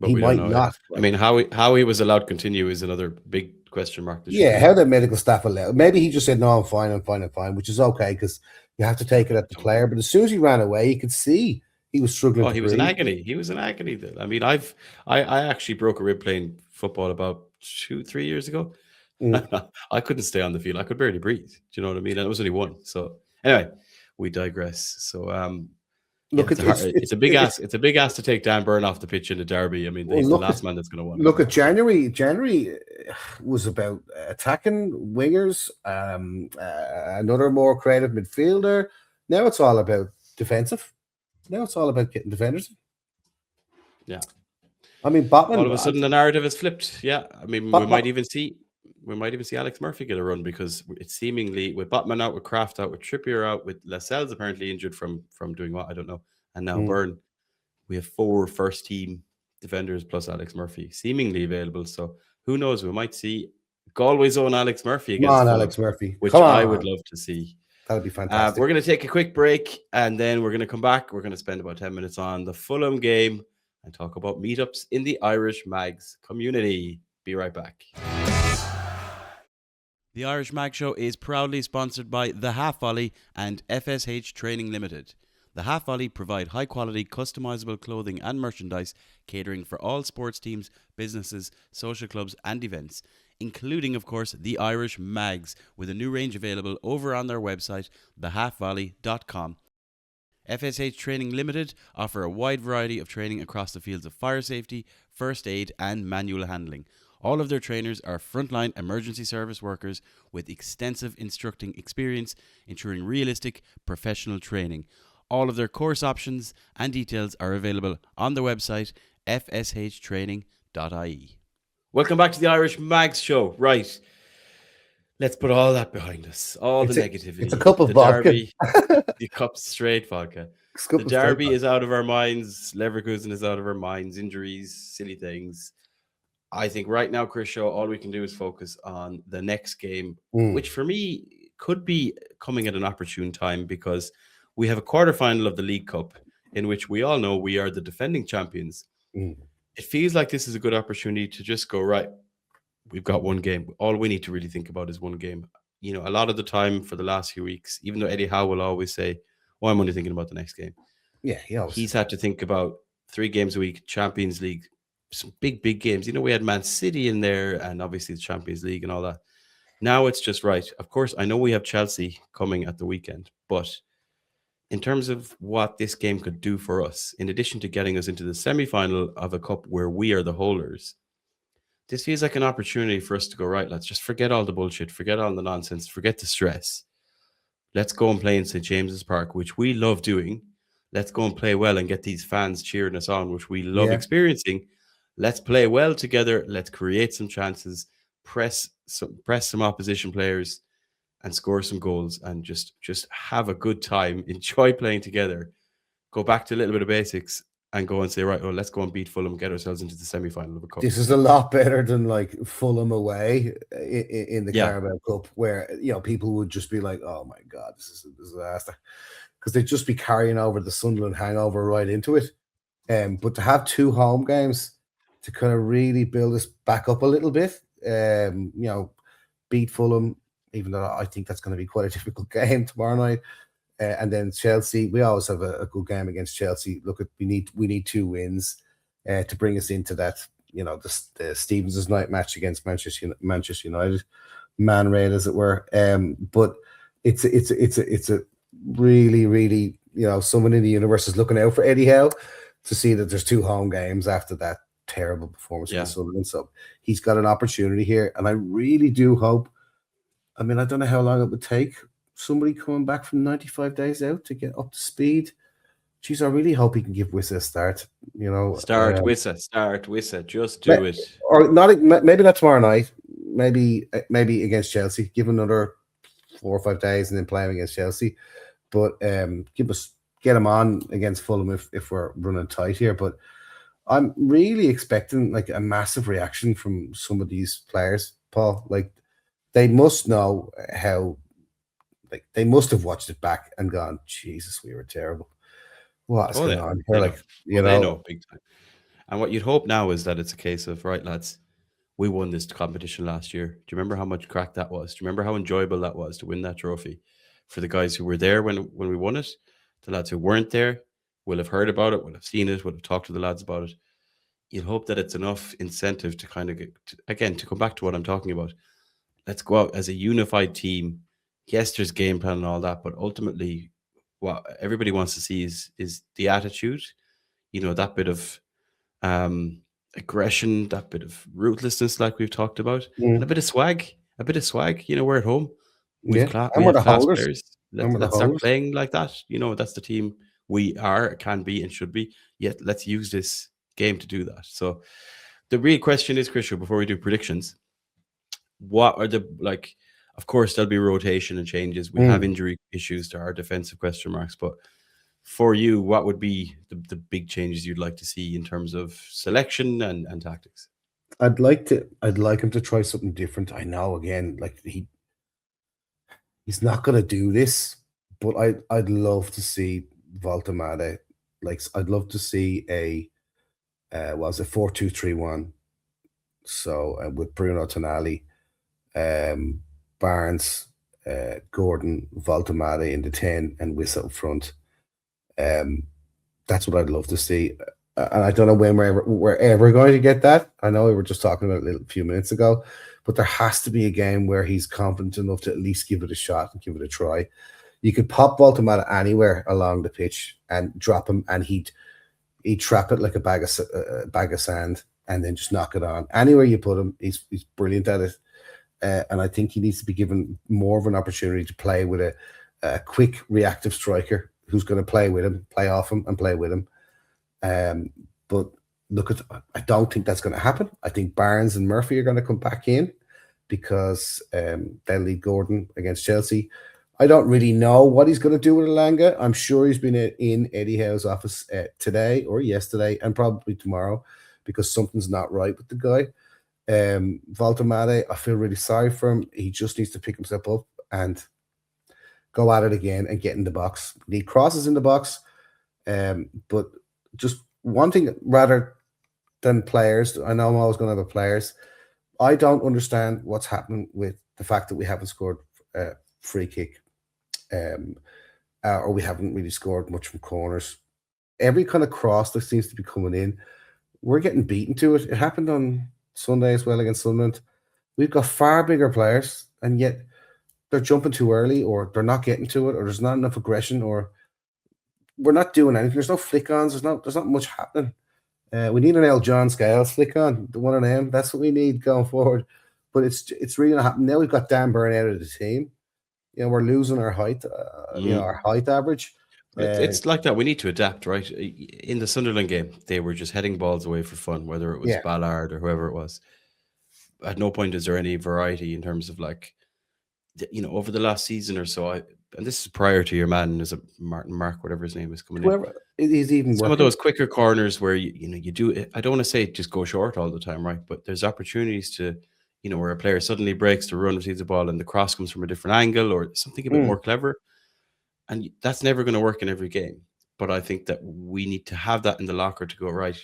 he might not. I mean, how he was allowed to continue is another big question mark. Yeah, how the medical staff allowed. Maybe he just said, "No, I'm fine," which is okay because you have to take it at the player. But as soon as he ran away, you could see he was struggling. Oh, he was in agony. He was in agony. I mean, I actually broke a rib playing football about 2-3 years ago. I couldn't stay on the field. I could barely breathe. Do you know what I mean? And it was only 1. So anyway, we digress. So look, it's a big ask. It's a big ask to take Dan Byrne off the pitch in the derby. I mean, he's the last man that's going to win. Look at January. January was about attacking wingers, another more creative midfielder. Now it's all about defensive. Now it's all about getting defenders. Yeah. I mean, Botman. All of a sudden, the narrative has flipped. Yeah. I mean, we might even see Alex Murphy get a run because it's seemingly with Botman out, with Kraft out, with Trippier out, with Lascelles apparently injured from doing what I don't know, and now Byrne. We have 4 first team defenders plus Alex Murphy seemingly available. So who knows? We might see Galway's own Alex Murphy against Alex Murphy, which I would love to see. That would be fantastic. We're going to take a quick break and then we're going to come back. We're going to spend about 10 minutes on the Fulham game and talk about meetups in the Irish Mags community. Be right back. The Irish Mag Show is proudly sponsored by The Half Volley and FSH Training Limited. The Half Volley provide high-quality, customizable clothing and merchandise catering for all sports teams, businesses, social clubs and events, including, of course, the Irish Mags, with a new range available over on their website, thehalfvolley.com. FSH Training Limited offer a wide variety of training across the fields of fire safety, first aid and manual handling. All of their trainers are frontline emergency service workers with extensive instructing experience, ensuring realistic, professional training. All of their course options and details are available on their website, fshtraining.ie. Welcome back to the Irish Mags Show. Right. Let's put all that behind us. The negativity. It's a cup of vodka. Derby, the cup straight vodka. The derby is out of our minds. Leverkusen is out of our minds. Injuries, silly things. I think right now, Chrisho, all we can do is focus on the next game, which for me could be coming at an opportune time because we have a quarterfinal of the League Cup in which we all know we are the defending champions. It feels like this is a good opportunity to just go, right, we've got one game. All we need to really think about is one game. You know, a lot of the time for the last few weeks, even though Eddie Howe will always say, well, I'm only thinking about the next game. Yeah, he's had to think about 3 games a week, Champions League, some big games. You know, we had Man City in there and obviously the Champions League and all that. Now it's just right. Of course, I know we have Chelsea coming at the weekend, but in terms of what this game could do for us, in addition to getting us into the semi-final of a cup where we are the holders, this feels like an opportunity for us to go, right, let's just forget all the bullshit, forget all the nonsense, forget the stress. Let's go and play in St. James's Park, which we love doing. Let's go and play well and get these fans cheering us on, which we love experiencing. Let's play well together. Let's create some chances. press some opposition players and score some goals and just have a good time, enjoy playing together, go back to a little bit of basics and go and say, right, well, let's go and beat Fulham, get ourselves into the semi-final of a cup. This is a lot better than like Fulham away in the Carabao Cup, where people would just be like, "Oh my God, this is a disaster," because they'd just be carrying over the Sunderland hangover right into it. But to have 2 home games to kind of really build us back up a little bit, beat Fulham, even though I think that's going to be quite a difficult game tomorrow night. And then Chelsea, we always have a good game against Chelsea. Look, we need 2 wins to bring us into that, the Stevens' night match against Manchester United, man raid as it were. But it's a really, really, someone in the universe is looking out for Eddie Howe to see that there's 2 home games after that terrible performance against Sunderland. So he's got an opportunity here, and I really do hope. I mean, I don't know how long it would take somebody coming back from 95 days out to get up to speed. Jeez, I really hope he can give Wissa a start. Start Wissa, just do it. Or not, maybe not tomorrow night. Maybe against Chelsea. Give another 4 or 5 days and then play him against Chelsea. But get him on against Fulham if we're running tight here. But I'm really expecting like a massive reaction from some of these players, Paul. Like they must know how. Like they must have watched it back and gone, Jesus, we were terrible. What's going on here? They know big time. And what you'd hope now is that it's a case of, right, lads, we won this competition last year. Do you remember how much crack that was? Do you remember how enjoyable that was to win that trophy? For the guys who were there when we won it, the lads who weren't there will have heard about it, will have seen it, will have talked to the lads about it. You'd hope that it's enough incentive to kind of to come back to what I'm talking about. Let's go out as a unified team. Yes, there's game plan and all that, but ultimately what everybody wants to see is the attitude, that bit of aggression, that bit of ruthlessness like we've talked about, and a bit of swag. We're at home. We're the class players. Let's start playing like that. That's the team we are, can be, and should be. Yet let's use this game to do that. So the real question is, Chrisho, before we do predictions, what are of course, there'll be rotation and changes. We have injury issues. There are defensive question marks. But for you, what would be the big changes you'd like to see in terms of selection and tactics? I'd like him to try something different. I know, again, like he's not going to do this, but I'd love to see Voltemade. Like I'd love to see a 4-2-3-1. So with Bruno Tonali, Barnes, Gordon, Voltemade in the 10 and Wissa up front. That's what I'd love to see. And I don't know when we're ever going to get that. I know we were just talking about it a few minutes ago, but there has to be a game where he's confident enough to at least give it a shot and give it a try. You could pop Voltemade anywhere along the pitch and drop him, and he'd trap it like a bag of sand and then just knock it on. Anywhere you put him, he's brilliant at it. And I think he needs to be given more of an opportunity to play with a quick reactive striker who's going to play with him, play off him, and play with him. But I don't think that's going to happen. I think Barnes and Murphy are going to come back in because they'll lead Gordon against Chelsea. I don't really know what he's going to do with Elanga. I'm sure he's been in Eddie Howe's office today or yesterday and probably tomorrow because something's not right with the guy. Voltemade, I feel really sorry for him. He just needs to pick himself up and go at it again and get in the box. He crosses in the box, but just one thing rather than players, I know I'm always going to have players. I don't understand what's happening with the fact that we haven't scored a free kick, or we haven't really scored much from corners. Every kind of cross that seems to be coming in, we're getting beaten to it. It happened on Sunday as well against Sunderland. We've got far bigger players, and yet they're jumping too early, or they're not getting to it, or there's not enough aggression, or we're not doing anything. There's no flick-ons. There's not much happening. We need an L. John Scales flick-on, the one of them. That's what we need going forward. But it's really not happening. Now we've got Dan Burn out of the team. We're losing our height, our height average. It's like that. We need to adapt, right? In the Sunderland game, they were just heading balls away for fun, whether it was Ballard or whoever it was. at no point is there any variety in terms of like, over the last season or so. And this is prior to your man, is it Mark, whatever his name is coming in. Whoever it is, even Some of those quicker corners where you do it. I don't want to say just go short all the time, right? But there's opportunities to, where a player suddenly breaks the run, receives the ball, and the cross comes from a different angle or something a bit more clever. And that's never going to work in every game. But I think that we need to have that in the locker to go, right,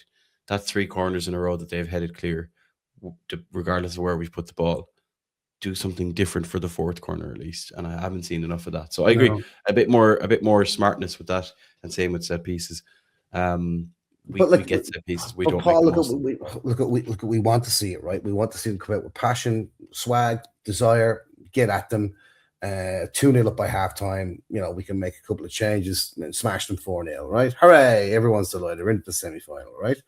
that's 3 corners in a row that they've headed clear, regardless of where we've put the ball. Do something different for the 4th corner at least. And I haven't seen enough of that. So I agree. A bit more smartness with that, and same with set pieces. We get set pieces. We don't. Paul, we want to see it, right? We want to see them come out with passion, swag, desire, get at them. 2-0 up by halftime. We can make a couple of changes and smash them 4-0, right? Hooray! Everyone's delighted. We're into the semi-final, right?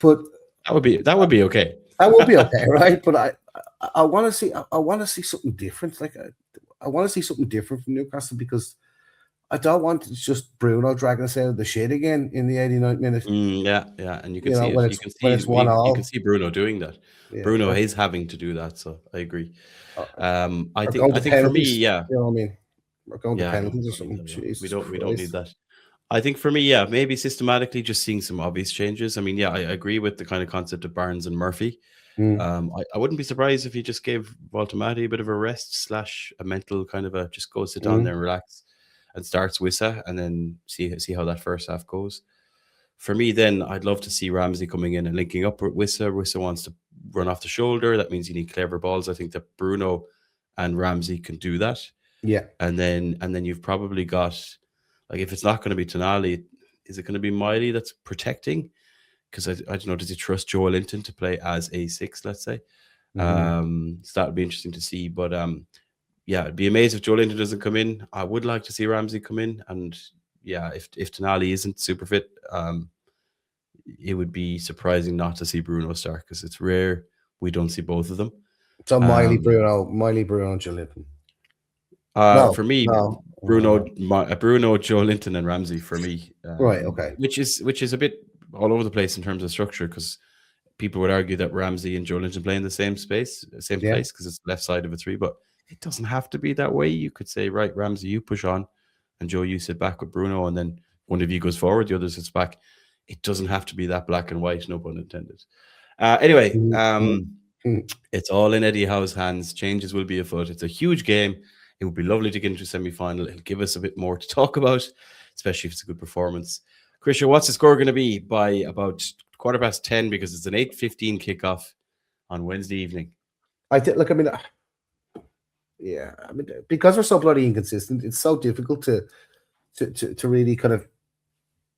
But that would be okay. That would be okay, right? But I want to see something different. Like I want to see something different from Newcastle, because I don't want it's just Bruno dragging us out of the shit again in the 89th minute. Yeah, and you can see it. You can see Bruno doing that. Yeah, Bruno is having to do that, so I agree. I think for me, yeah, you know what I mean. We're going to penalties or something. We don't need that. I think for me, yeah, maybe systematically just seeing some obvious changes. I mean, yeah, I agree with the kind of concept of Barnes and Murphy. I wouldn't be surprised if you just gave Voltamati a bit of a rest / a mental kind of a just go sit down there and relax, and starts Wissa, and then see how that first half goes. For me, then I'd love to see Ramsey coming in and linking up with Wissa. Wissa wants to run off the shoulder. That means you need clever balls. I think that Bruno and Ramsey can do that. Yeah, and then you've probably got, like, if it's not going to be Tonali, is it going to be Miley that's protecting? Because I don't know, does he trust Joe Linton to play as a 6, let's say? So that would be interesting to see. But yeah, it'd be amazing if Joe Linton doesn't come in. I would like to see Ramsey come in. And yeah, if Tonali isn't super fit, it would be surprising not to see Bruno start, because it's rare we don't see both of them. So Miley, Bruno, Joe Linton. For me, Bruno, Joe Linton, and Ramsey for me. Right. Okay. Which is a bit all over the place in terms of structure, because people would argue that Ramsey and Joe Linton play in the same place, because it's left side of a 3. But it doesn't have to be that way. You could say, right, Ramsey, you push on, and Joe, you sit back with Bruno, and then one of you goes forward, the other sits back. It doesn't have to be that black and white, no pun intended. Anyway, it's all in Eddie Howe's hands. Changes will be afoot. It's a huge game. It would be lovely to get into semi-final. It'll give us a bit more to talk about, especially if it's a good performance. Chrisho, what's the score going to be by about 10:15, because it's an 8:15 kickoff on Wednesday evening? I think. Look, I mean, because we're so bloody inconsistent, it's so difficult to really kind of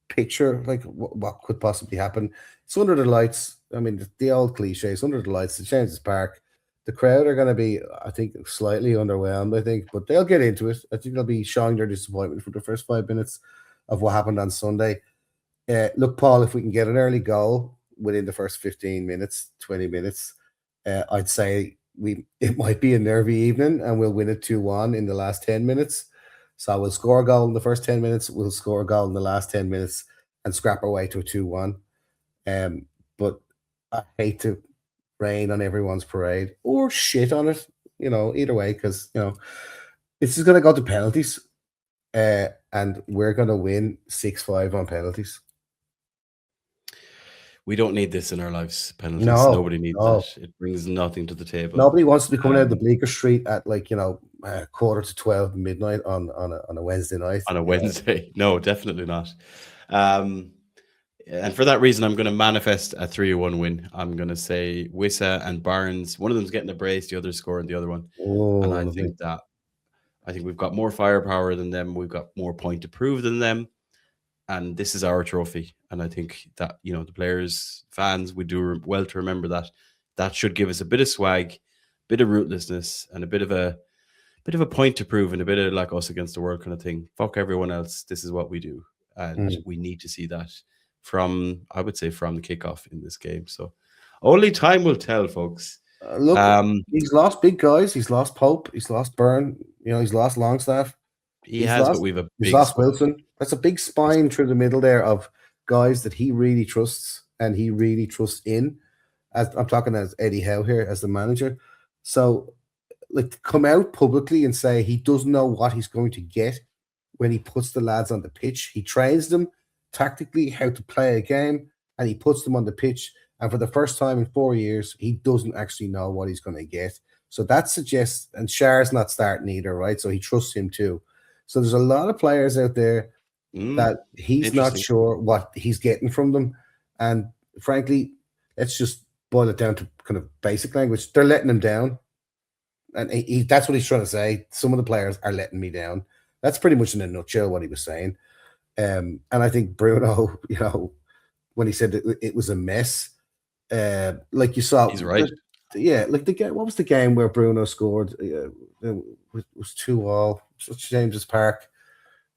picture like what could possibly happen. It's under the lights. I mean, the old cliches, under the lights, the James's Park. The crowd are going to be, I think, slightly underwhelmed, I think, but they'll get into it. I think they'll be showing their disappointment for the first 5 minutes of what happened on Sunday. Look, Paul, if we can get an early goal within the first 15 minutes, 20 minutes, I'd say it might be a nervy evening, and we'll win it 2-1 in the last 10 minutes. So we'll score a goal in the first 10 minutes, we'll score a goal in the last 10 minutes, and scrap our way to a 2-1. But I hate to rain on everyone's parade or shit on it, either way, because this is going to go to penalties, and we're going to win 6-5 on penalties. We don't need this in our lives, penalties. No, nobody needs that. It brings nothing to the table. Nobody wants to be coming out of the Bleecker Street at 11:45 midnight on a Wednesday night. On a Wednesday, no, definitely not. And for that reason, I'm going to manifest a 3-1 win. I'm going to say Wissa and Barnes. One of them's getting a brace, the other's scoring the other one. And I think we've got more firepower than them. We've got more point to prove than them. And this is our trophy. And I think that, the players, fans, we do well to remember that. That should give us a bit of swag, a bit of rootlessness, and a bit of a point to prove, and a bit of like us against the world kind of thing. Fuck everyone else. This is what we do. And we need to see that from the kickoff in this game. So only time will tell, folks. Look, he's lost big guys. He's lost Pope. He's lost Byrne. He's lost Longstaff. But we've he's lost Wilson. That's a big spine through the middle there of guys that he really trusts, and he really trusts in. as I'm talking as Eddie Howe here as the manager. So, like, to come out publicly and say he doesn't know what he's going to get when he puts the lads on the pitch. He trains them tactically how to play a game, and he puts them on the pitch. And for the first time in 4 years, he doesn't actually know what he's going to get. So that suggests, and Shar's not starting either, right? So he trusts him too. So there's a lot of players out there that he's not sure what he's getting from them. And frankly, let's just boil it down to kind of basic language. They're letting him down. And that's what he's trying to say. Some of the players are letting me down. That's pretty much in a nutshell what he was saying. And I think Bruno, you know, when he said it was a mess, like you saw, he's right. Like the game. What was the game where Bruno scored? It was 2-2, James's Park.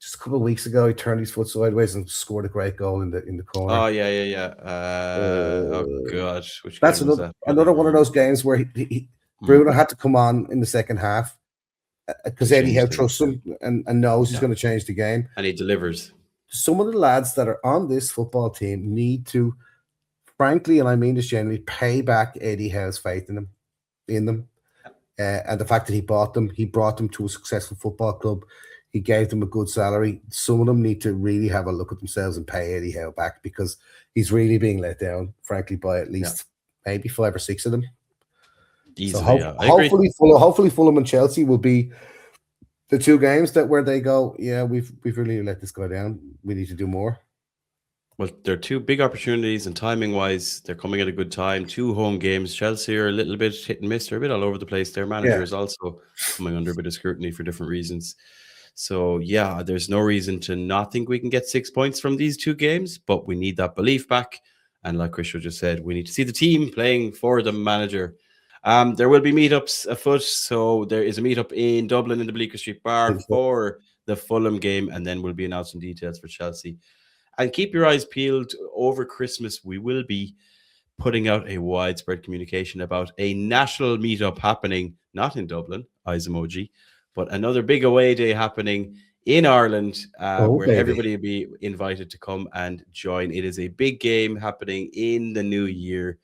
Just a couple of weeks ago, he turned his foot sideways and scored a great goal in the corner. Oh yeah. Oh god, that's another one of those games where Bruno had to come on in the second half because Eddie Howe trusts him and knows he's going to change the game, and he delivers. Some of the lads that are on this football team need to, frankly, and I mean this genuinely, pay back Eddie Howe's faith in them, and the fact that he brought them to a successful football club. He gave them a good salary. Some of them need to really have a look at themselves and pay Eddie Howe back, because he's really being let down, frankly, by at least maybe 5 or 6 of them. Easily, so hopefully Fulham and Chelsea will be the 2 games where they go, yeah, we've really let this guy down. We need to do more. Well, they're 2 big opportunities, and timing-wise, they're coming at a good time. 2 home games. Chelsea are a little bit hit and miss. They're a bit all over the place. Their manager is also coming under a bit of scrutiny for different reasons. So, yeah, there's no reason to not think we can get 6 points from these 2 games, but we need that belief back. And like Chrisho just said, we need to see the team playing for the manager. There will be meetups afoot. So there is a meetup in Dublin in the Bleecker Street Bar for the Fulham game, and then we'll be announcing details for Chelsea. And keep your eyes peeled. Over Christmas, we will be putting out a widespread communication about a national meetup happening, not in Dublin, eyes emoji, but another big away day happening in Ireland, where everybody will be invited to come and join. It is a big game happening in the new year,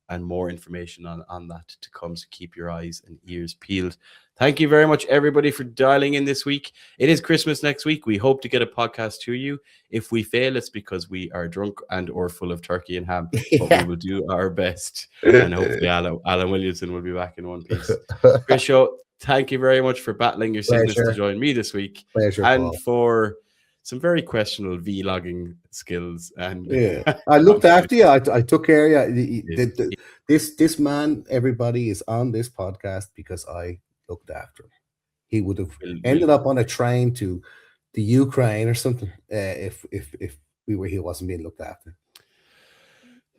and more information on that to come. So keep your eyes and ears peeled. Thank you very much, everybody, for dialing in this week. It is Christmas next week. We hope to get a podcast to you. If we fail, it's because we are drunk and or full of turkey and ham. But we will do our best. And hopefully Alan Williamson will be back in one piece. Chrisho, thank you very much for battling your sickness to join me this week. Pleasure, and Paul. For some very questionable vlogging skills. And I looked after you. I took care of you. This man, everybody, is on this podcast because I looked after him. He would have ended up on a train to the Ukraine or something if he wasn't being looked after.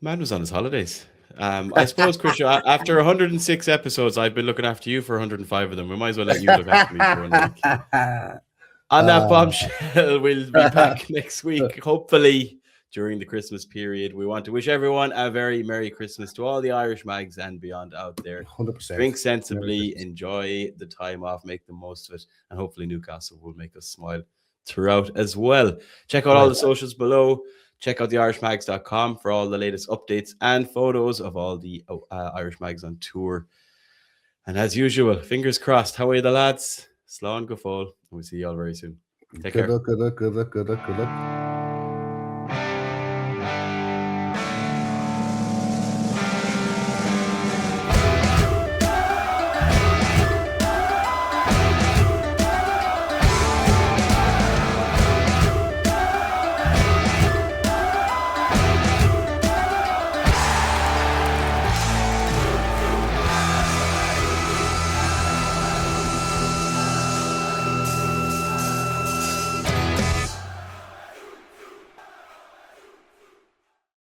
Man was on his holidays. I suppose, Chrisho, after 106 episodes, I've been looking after you for 105 of them. We might as well let you look after me for 1 week. On that bombshell, we'll be back next week, hopefully during the Christmas period. We want to wish everyone a very Merry Christmas, to all the Irish mags and beyond out there. 100%. Drink sensibly, enjoy the time off, make the most of it, and hopefully Newcastle will make us smile throughout as well. Check out all the socials below. Check out theirishmags.com for all the latest updates and photos of all the Irish mags on tour. And as usual, fingers crossed. How are you, the lads? Slán go fóill. We'll see you all very soon. Take care. Good luck.